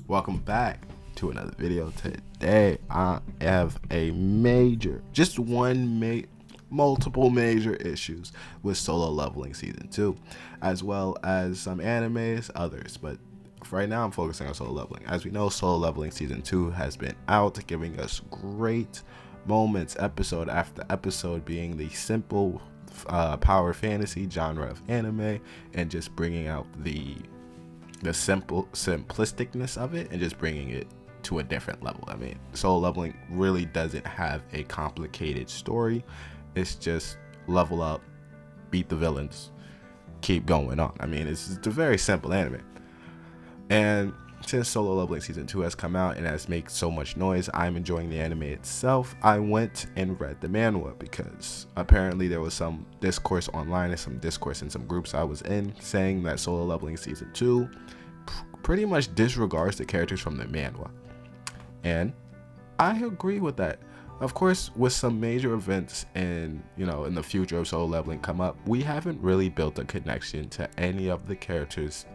Welcome back to another video. Today I have multiple major issues with Solo Leveling Season 2, as well as some animes, others, but for right now I'm focusing on Solo Leveling. As we know, Solo Leveling Season 2 has been out, giving us great moments episode after episode, being the simple power fantasy genre of anime and just bringing out the simplisticness of it and just bringing it to a different level. I mean, Solo Leveling really doesn't have a complicated story. It's just level up, beat the villains, keep going on. I mean, it's a very simple anime. And since Solo Leveling Season 2 has come out and has made so much noise, I'm enjoying the anime itself. I went and read the manhwa because apparently there was some discourse online and some discourse in some groups I was in saying that Solo Leveling Season 2 pretty much disregards the characters from the manhwa. And I agree with that. Of course, with some major events in the future of Solo Leveling come up, we haven't really built a connection to any of the characters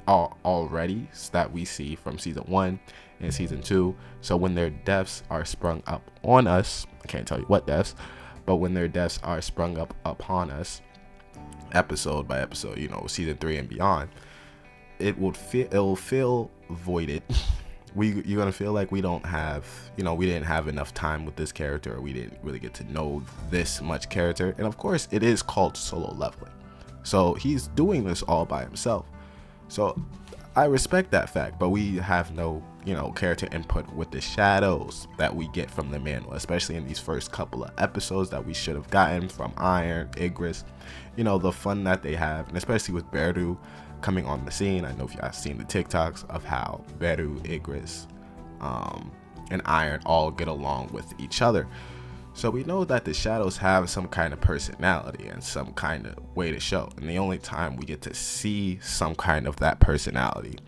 already that we see from season 1 and season 2. So when their deaths are sprung up on us, I can't tell you what deaths, but when their deaths are sprung up upon us episode by episode, season 3 and beyond, it will feel voided. You're gonna feel like we didn't have enough time with this character, or we didn't really get to know this much character. And of course it is called Solo Leveling, so he's doing this all by himself. So I respect that fact, but we have no, character input with the shadows that we get from the manhwa, especially in these first couple of episodes that we should have gotten from Iron, Igris, the fun that they have, and especially with Beru coming on the scene. I know if you guys seen the TikToks of how Beru, Igris, and Iron all get along with each other. So we know that the shadows have some kind of personality and some kind of way to show. And the only time we get to see some kind of that personality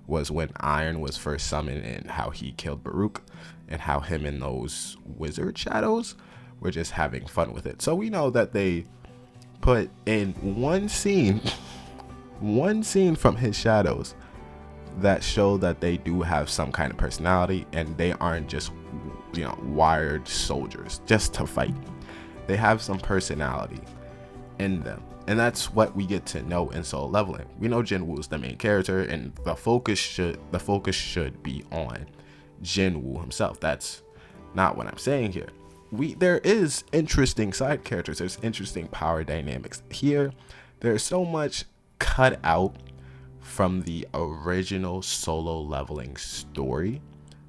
was when Iron was first summoned and how he killed Baruch, and how him and those wizard shadows were just having fun with it. So we know that they put in one scene from his shadows that show that they do have some kind of personality, and they aren't just wired soldiers just to fight. They have some personality in them, and that's what we get to know in Solo Leveling. We know Jinwoo is the main character, and the focus should be on Jinwoo himself. That's not what I'm saying here. There is interesting side characters, there's interesting power dynamics here. There's so much cut out from the original Solo Leveling story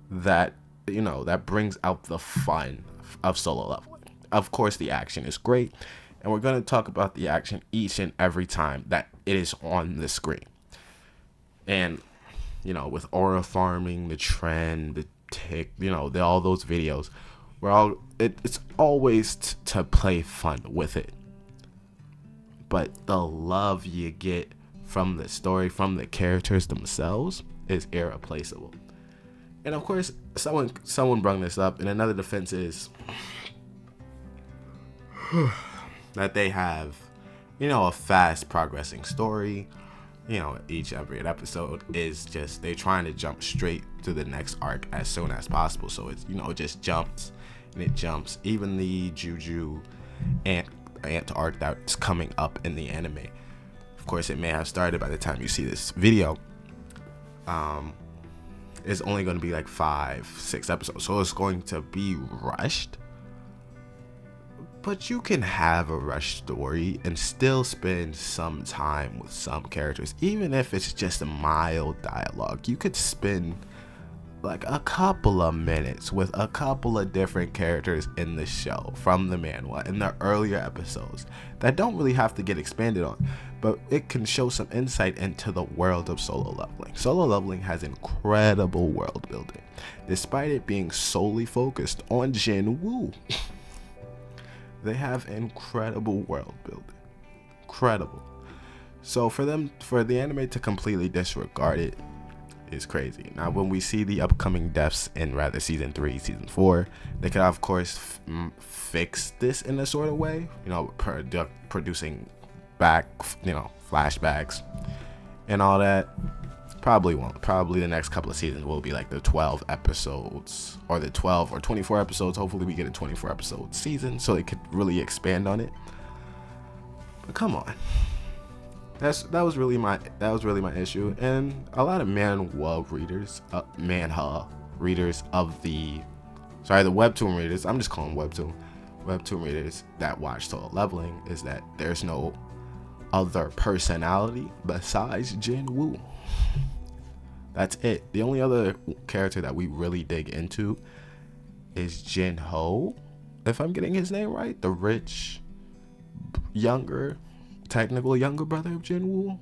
that that brings out the fun of Solo Leveling. Of course, the action is great, and we're going to talk about the action each and every time that it is on the screen. And with aura farming, the trend, the tick, all those videos, it's always to play fun with it. But the love you get from the story, from the characters themselves, is irreplaceable. And of course, someone brought this up, and another defense is that they have, a fast progressing story. Every episode is just, they're trying to jump straight to the next arc as soon as possible. So it's, it just jumps and it jumps. Even the Juju ant arc that's coming up in the anime, of course, it may have started by the time you see this video. It's only going to be like 5-6 episodes, so it's going to be rushed. But you can have a rushed story and still spend some time with some characters, even if it's just a mild dialogue. You could spend like a couple of minutes with a couple of different characters in the show from the manhwa in the earlier episodes that don't really have to get expanded on, but it can show some insight into the world of Solo Leveling. Solo Leveling has incredible world building, despite it being solely focused on Jinwoo. They have incredible world building, incredible. So for the anime to completely disregard it is crazy. Now, when we see the upcoming deaths in season 3, season 4, they could of course fix this in a sort of way, producing back, flashbacks and all that, Probably won't. Probably the next couple of seasons will be like the 12 episodes or the 12 or 24 episodes. Hopefully we get a 24 episode season so they could really expand on it. But come on. That was really my issue. And a lot of manhwa readers of the webtoon readers, I'm just calling webtoon readers that watch Solo Leveling, is that there's no other personality besides Jin Woo. That's it. The only other character that we really dig into is Jin Ho, if I'm getting his name right, the rich, technical younger brother of Jin Woo,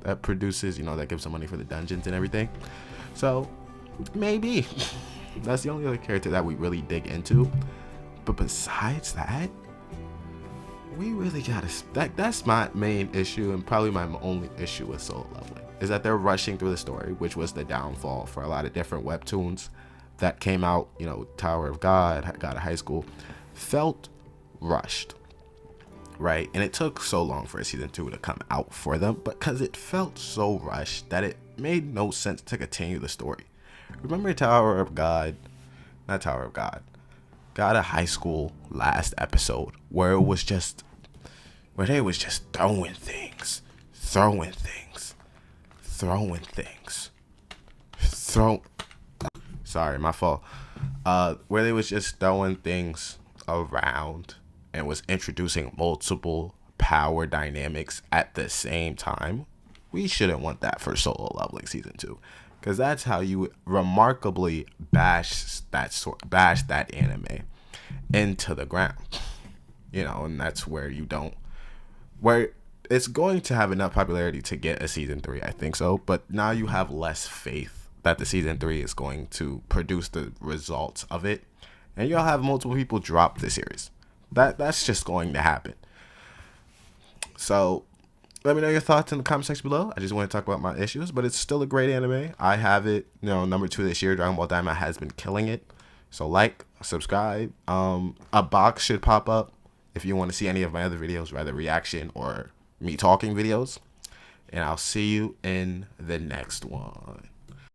that produces, that gives some money for the dungeons and everything. So maybe that's the only other character that we really dig into. But besides that, we really gotta, that's my main issue, and probably my only issue with Solo Leveling, is that they're rushing through the story, which was the downfall for a lot of different webtoons that came out. Tower of God, God of High School, felt rushed, right? And it took so long for season 2 to come out for them, because it felt so rushed that it made no sense to continue the story. Remember God of High School last episode, where they was just throwing things. Sorry, my fault. Where they was just throwing things around and was introducing multiple power dynamics at the same time. We shouldn't want that for Solo Leveling season 2, because that's how you remarkably bash that anime into the ground. And that's where it's going to have enough popularity to get a season 3, I think so, but now you have less faith that the season 3 is going to produce the results of it, and you'll have multiple people drop the series. That's just going to happen. So let me know your thoughts in the comment section below. I just want to talk about my issues, but it's still a great anime. I have it, number 2 this year. Dragon Ball Daima has been killing it. So subscribe. A box should pop up if you want to see any of my other videos, whether reaction or me talking videos. And I'll see you in the next one.